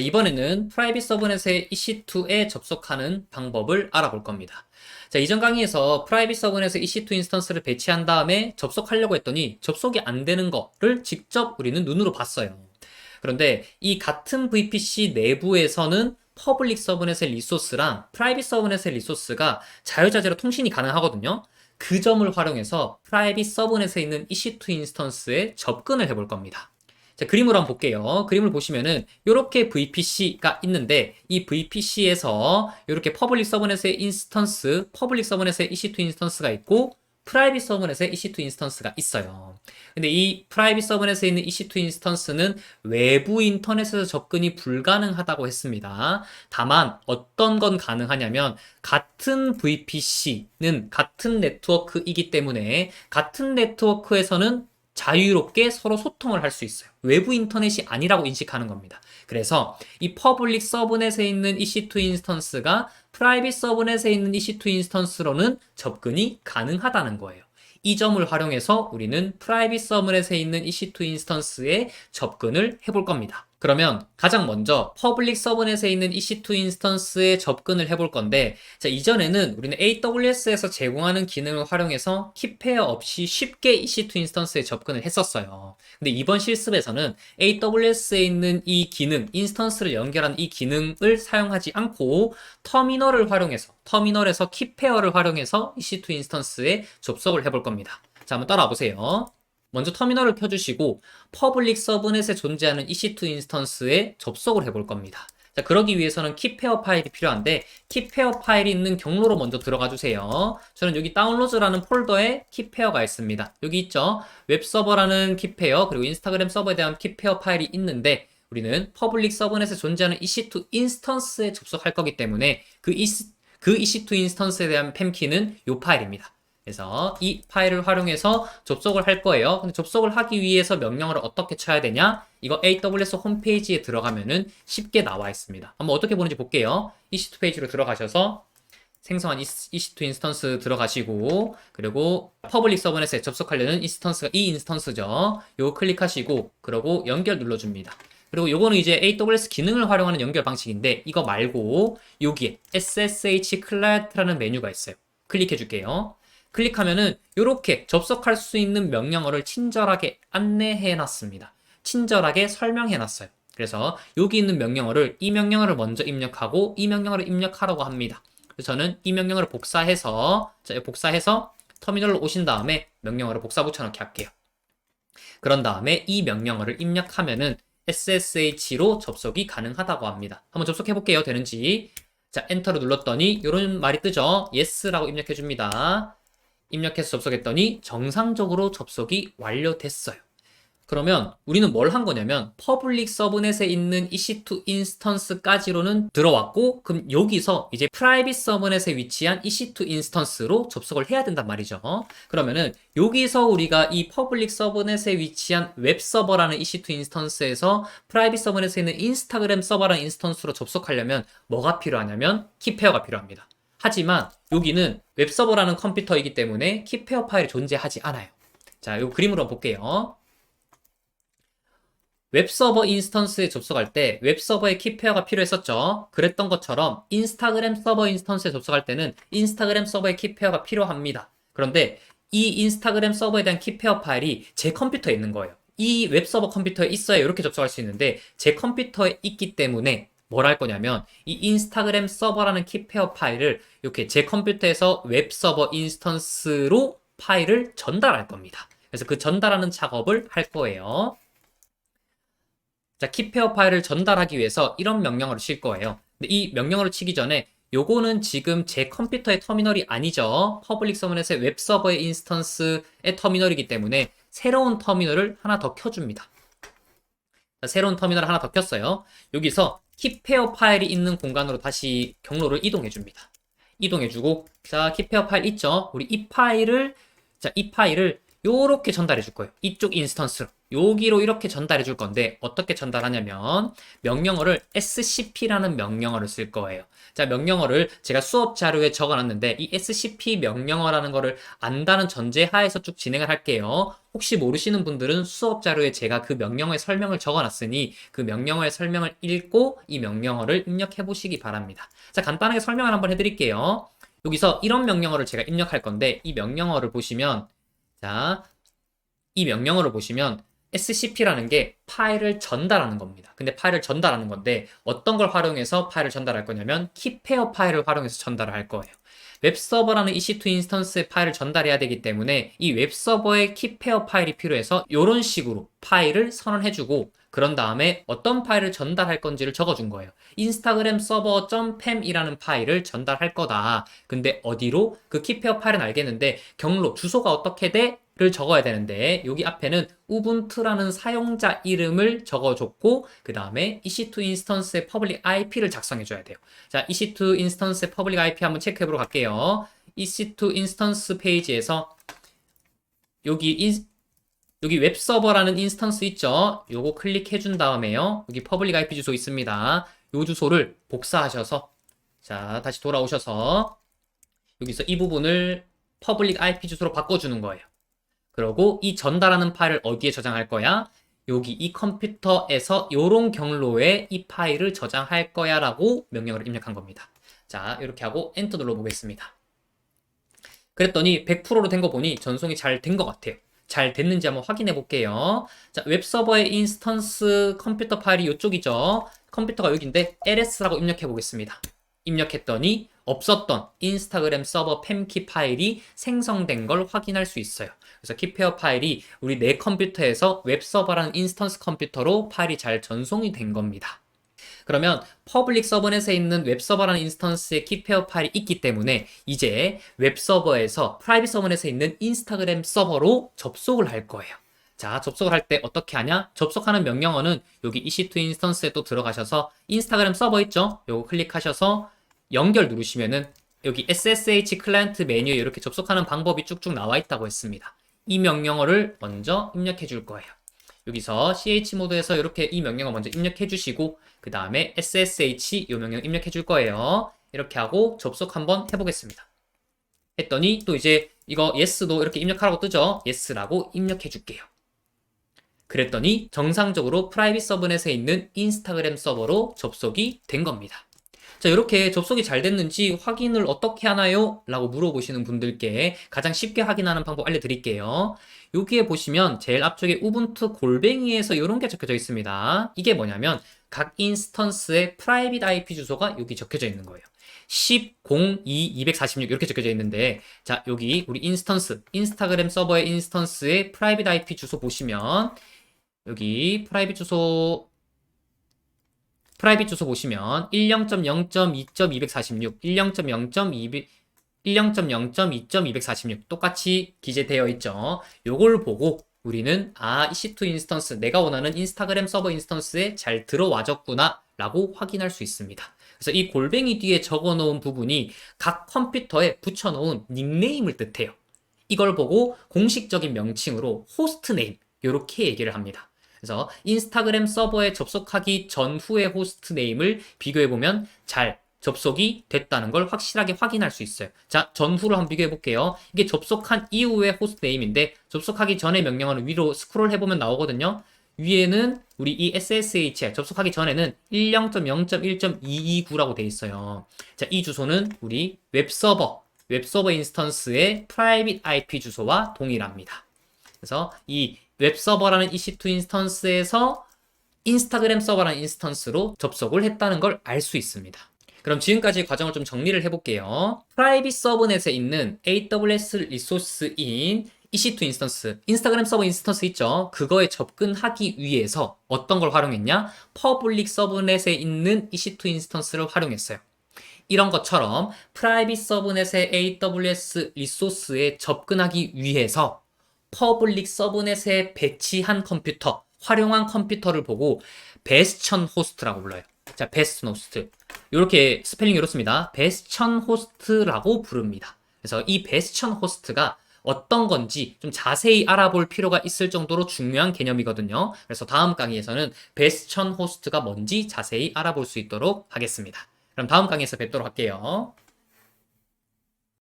이번에는 프라이빗 서브넷의 EC2에 접속하는 방법을 알아볼 겁니다. 자, 이전 강의에서 프라이빗 서브넷의 EC2 인스턴스를 배치한 다음에 접속하려고 했더니 접속이 안 되는 거를 직접 우리는 눈으로 봤어요. 그런데 이 같은 VPC 내부에서는 퍼블릭 서브넷의 리소스랑 프라이빗 서브넷의 리소스가 자유자재로 통신이 가능하거든요. 그 점을 활용해서 프라이빗 서브넷에 있는 EC2 인스턴스에 접근을 해볼 겁니다. 자, 그림으로 한번 볼게요. 그림을 보시면은 이렇게 VPC가 있는데 이 VPC에서 이렇게 퍼블릭 서브넷의 인스턴스, 퍼블릭 서브넷의 EC2 인스턴스가 있고 프라이빗 서브넷의 EC2 인스턴스가 있어요. 근데 이 프라이빗 서브넷에 있는 EC2 인스턴스는 외부 인터넷에서 접근이 불가능하다고 했습니다. 다만 어떤 건 가능하냐면 같은 VPC는 같은 네트워크이기 때문에 같은 네트워크에서는 자유롭게 서로 소통을 할 수 있어요. 외부 인터넷이 아니라고 인식하는 겁니다. 그래서 이 퍼블릭 서브넷에 있는 EC2 인스턴스가 프라이빗 서브넷에 있는 EC2 인스턴스로는 접근이 가능하다는 거예요. 이 점을 활용해서 우리는 프라이빗 서브넷에 있는 EC2 인스턴스에 접근을 해볼 겁니다. 그러면 가장 먼저 퍼블릭 서브넷에 있는 EC2 인스턴스에 접근을 해볼 건데, 자, 이전에는 우리는 AWS에서 제공하는 기능을 활용해서 키페어 없이 쉽게 EC2 인스턴스에 접근을 했었어요. 근데 이번 실습에서는 AWS에 있는 이 기능, 인스턴스를 연결한 이 기능을 사용하지 않고 터미널에서 키페어를 활용해서 EC2 인스턴스에 접속을 해볼 겁니다. 자, 한번 따라와 보세요. 먼저 터미널을 켜주시고 퍼블릭 서브넷에 존재하는 EC2 인스턴스에 접속을 해볼 겁니다. 자, 그러기 위해서는 키페어 파일이 필요한데 키페어 파일이 있는 경로로 먼저 들어가 주세요. 저는 여기 다운로드라는 폴더에 키페어가 있습니다. 여기 있죠? 웹서버라는 키페어 그리고 인스타그램 서버에 대한 키페어 파일이 있는데 우리는 퍼블릭 서브넷에 존재하는 EC2 인스턴스에 접속할 거기 때문에 그 EC2 인스턴스에 대한 팸키는 이 파일입니다. 그래서 이 파일을 활용해서 접속을 할 거예요. 근데 접속을 하기 위해서 명령어를 어떻게 쳐야 되냐? 이거 AWS 홈페이지에 들어가면은 쉽게 나와 있습니다. 한번 어떻게 보는지 볼게요. EC2 페이지로 들어가셔서 생성한 EC2 인스턴스 들어가시고 그리고 퍼블릭 서브넷에 접속하려는 인스턴스가 이 인스턴스죠. 요거 클릭하시고 그리고 연결 눌러줍니다. 그리고 요거는 이제 AWS 기능을 활용하는 연결 방식인데 이거 말고 여기에 SSH 클라이언트라는 메뉴가 있어요. 클릭해 줄게요. 클릭하면은 이렇게 접속할 수 있는 명령어를 친절하게 안내해 놨습니다. 친절하게 설명해 놨어요. 그래서 여기 있는 명령어를 이 명령어를 먼저 입력하고 이 명령어를 입력하라고 합니다. 그래서 저는 이 명령어를 복사해서 터미널로 오신 다음에 명령어를 복사 붙여넣기 할게요. 그런 다음에 이 명령어를 입력하면은 SSH로 접속이 가능하다고 합니다. 한번 접속해 볼게요. 되는지. 자, 엔터를 눌렀더니 이런 말이 뜨죠. Yes라고 입력해 줍니다. 입력해서 접속했더니 정상적으로 접속이 완료됐어요. 그러면 우리는 뭘 한 거냐면 퍼블릭 서브넷에 있는 EC2 인스턴스까지로는 들어왔고 그럼 여기서 이제 프라이빗 서브넷에 위치한 EC2 인스턴스로 접속을 해야 된단 말이죠. 그러면은 여기서 우리가 이 퍼블릭 서브넷에 위치한 웹 서버라는 EC2 인스턴스에서 프라이빗 서브넷에 있는 인스타그램 서버라는 인스턴스로 접속하려면 뭐가 필요하냐면 키페어가 필요합니다. 하지만 여기는 웹서버라는 컴퓨터이기 때문에 키페어 파일이 존재하지 않아요. 자, 이 그림으로 볼게요. 웹서버 인스턴스에 접속할 때 웹서버에 키페어가 필요했었죠. 그랬던 것처럼 인스타그램 서버 인스턴스에 접속할 때는 인스타그램 서버에 키페어가 필요합니다. 그런데 이 인스타그램 서버에 대한 키페어 파일이 제 컴퓨터에 있는 거예요. 이 웹서버 컴퓨터에 있어야 이렇게 접속할 수 있는데 제 컴퓨터에 있기 때문에 뭘 할 거냐면 이 인스타그램 서버라는 키페어 파일을 이렇게 제 컴퓨터에서 웹서버 인스턴스로 파일을 전달할 겁니다. 그래서 그 전달하는 작업을 할 거예요. 자, 키페어 파일을 전달하기 위해서 이런 명령어를 칠 거예요. 근데 이 명령어를 치기 전에 요거는 지금 제 컴퓨터의 터미널이 아니죠. 퍼블릭 서브넷의 웹서버의 인스턴스의 터미널이기 때문에 새로운 터미널을 하나 더 켜줍니다. 자, 새로운 터미널을 하나 더 켰어요. 여기서 키페어 파일이 있는 공간으로 다시 경로를 이동해 줍니다. 이동해 주고 자, 키페어 파일 있죠? 우리 이 파일을 요렇게 전달해 줄 거예요. 이쪽 인스턴스로. 여기로 이렇게 전달해 줄 건데 어떻게 전달하냐면 명령어를 scp라는 명령어를 쓸 거예요. 자, 명령어를 제가 수업 자료에 적어 놨는데 이 scp 명령어라는 거를 안다는 전제 하에서 쭉 진행을 할게요. 혹시 모르시는 분들은 수업 자료에 제가 그 명령어의 설명을 적어 놨으니 그 명령어의 설명을 읽고 이 명령어를 입력해 보시기 바랍니다. 자, 간단하게 설명을 한번 해 드릴게요. 여기서 이런 명령어를 제가 입력할 건데 이 명령어를 보시면 자, 이 명령어를 보시면 scp라는 게 파일을 전달하는 겁니다. 근데 파일을 전달하는 건데 어떤 걸 활용해서 파일을 전달할 거냐면 키페어 파일을 활용해서 전달을 할 거예요. 웹서버라는 EC2 인스턴스에 파일을 전달해야 되기 때문에 이 웹서버의 키페어 파일이 필요해서 이런 식으로 파일을 선언해주고 그런 다음에 어떤 파일을 전달할 건지를 적어준 거예요. 인스타그램 서버 .pem이라는 파일을 전달할 거다. 근데 어디로? 그 키페어 파일은 알겠는데 경로, 주소가 어떻게 돼? 를 적어야 되는데 여기 앞에는 우분투라는 사용자 이름을 적어줬고 그 다음에 EC2 인스턴스의 퍼블릭 IP를 작성해 줘야 돼요. 자, EC2 인스턴스의 퍼블릭 IP 한번 체크해 보러 갈게요. EC2 인스턴스 페이지에서 여기 웹서버라는 인스턴스 있죠? 요거 클릭해 준 다음에요. 여기 퍼블릭 IP 주소 있습니다. 요 주소를 복사하셔서 자, 다시 돌아오셔서 여기서 이 부분을 퍼블릭 IP 주소로 바꿔주는 거예요. 그리고 이 전달하는 파일을 어디에 저장할 거야? 여기 이 컴퓨터에서 요런 경로에 이 파일을 저장할 거야 라고 명령을 입력한 겁니다. 자, 이렇게 하고 엔터 눌러보겠습니다. 그랬더니 100%로 된 거 보니 전송이 잘 된 것 같아요. 잘 됐는지 한번 확인해 볼게요. 자, 웹서버의 인스턴스 컴퓨터 파일이 이쪽이죠. 컴퓨터가 여기인데 ls라고 입력해 보겠습니다. 입력했더니 없었던 인스타그램 서버 팸키 파일이 생성된 걸 확인할 수 있어요. 그래서 키페어 파일이 우리 내 컴퓨터에서 웹서버라는 인스턴스 컴퓨터로 파일이 잘 전송이 된 겁니다. 그러면 퍼블릭 서버넷에 있는 웹서버라는 인스턴스의 키페어 파일이 있기 때문에 이제 웹서버에서 프라이빗 서버넷에 있는 인스타그램 서버로 접속을 할 거예요. 자, 접속을 할 때 어떻게 하냐? 접속하는 명령어는 여기 EC2 인스턴스에 또 들어가셔서 인스타그램 서버 있죠? 요거 클릭하셔서 연결 누르시면은 여기 SSH 클라이언트 메뉴에 이렇게 접속하는 방법이 쭉쭉 나와 있다고 했습니다. 이 명령어를 먼저 입력해 줄 거예요. 여기서 ch 모드에서 이렇게 이 명령어 먼저 입력해 주시고 그 다음에 ssh 이 명령 입력해 줄 거예요. 이렇게 하고 접속 한번 해보겠습니다. 했더니 또 이제 이거 yes도 이렇게 입력하라고 뜨죠? yes라고 입력해 줄게요. 그랬더니 정상적으로 프라이빗 서브넷에 있는 인스타그램 서버로 접속이 된 겁니다. 자, 이렇게 접속이 잘 됐는지 확인을 어떻게 하나요? 라고 물어보시는 분들께 가장 쉽게 확인하는 방법 알려드릴게요. 여기에 보시면 제일 앞쪽에 우분투 골뱅이에서 이런 게 적혀져 있습니다. 이게 뭐냐면 각 인스턴스의 프라이빗 IP 주소가 여기 적혀져 있는 거예요. 10, 0, 2, 246 이렇게 적혀져 있는데 자, 여기 우리 인스턴스, 인스타그램 서버의 인스턴스의 프라이빗 IP 주소 보시면 여기 프라이빗 주소 보시면 10.0.2.246, 10.0.2.246 똑같이 기재되어 있죠. 요걸 보고 우리는 EC2 인스턴스, 내가 원하는 인스타그램 서버 인스턴스에 잘 들어와졌구나 라고 확인할 수 있습니다. 그래서 이 골뱅이 뒤에 적어 놓은 부분이 각 컴퓨터에 붙여 놓은 닉네임을 뜻해요. 이걸 보고 공식적인 명칭으로 호스트 네임 이렇게 얘기를 합니다. 그래서 인스타그램 서버에 접속하기 전후의 호스트 네임을 비교해보면 잘 접속이 됐다는 걸 확실하게 확인할 수 있어요. 자, 전후를 한번 비교해 볼게요. 이게 접속한 이후의 호스트 네임인데 접속하기 전의 명령어는 위로 스크롤 해보면 나오거든요. 위에는 우리 이 SSH 접속하기 전에는 10.0.1.229라고 돼 있어요. 자, 이 주소는 우리 웹서버 인스턴스의 프라이빗 IP 주소와 동일합니다. 그래서 이 웹서버라는 EC2 인스턴스에서 인스타그램 서버라는 인스턴스로 접속을 했다는 걸 알 수 있습니다. 그럼 지금까지 과정을 좀 정리를 해볼게요. 프라이빗 서브넷에 있는 AWS 리소스인 EC2 인스턴스, 인스타그램 서버 인스턴스 있죠? 그거에 접근하기 위해서 어떤 걸 활용했냐? 퍼블릭 서브넷에 있는 EC2 인스턴스를 활용했어요. 이런 것처럼 프라이빗 서브넷의 AWS 리소스에 접근하기 위해서 퍼블릭 서브넷에 배치한 컴퓨터, 활용한 컴퓨터를 보고 베스천 호스트라고 불러요. 자, 베스천 호스트. 이렇게 스펠링이 이렇습니다. 베스천 호스트라고 부릅니다. 그래서 이 베스천 호스트가 어떤 건지 좀 자세히 알아볼 필요가 있을 정도로 중요한 개념이거든요. 그래서 다음 강의에서는 베스천 호스트가 뭔지 자세히 알아볼 수 있도록 하겠습니다. 그럼 다음 강의에서 뵙도록 할게요.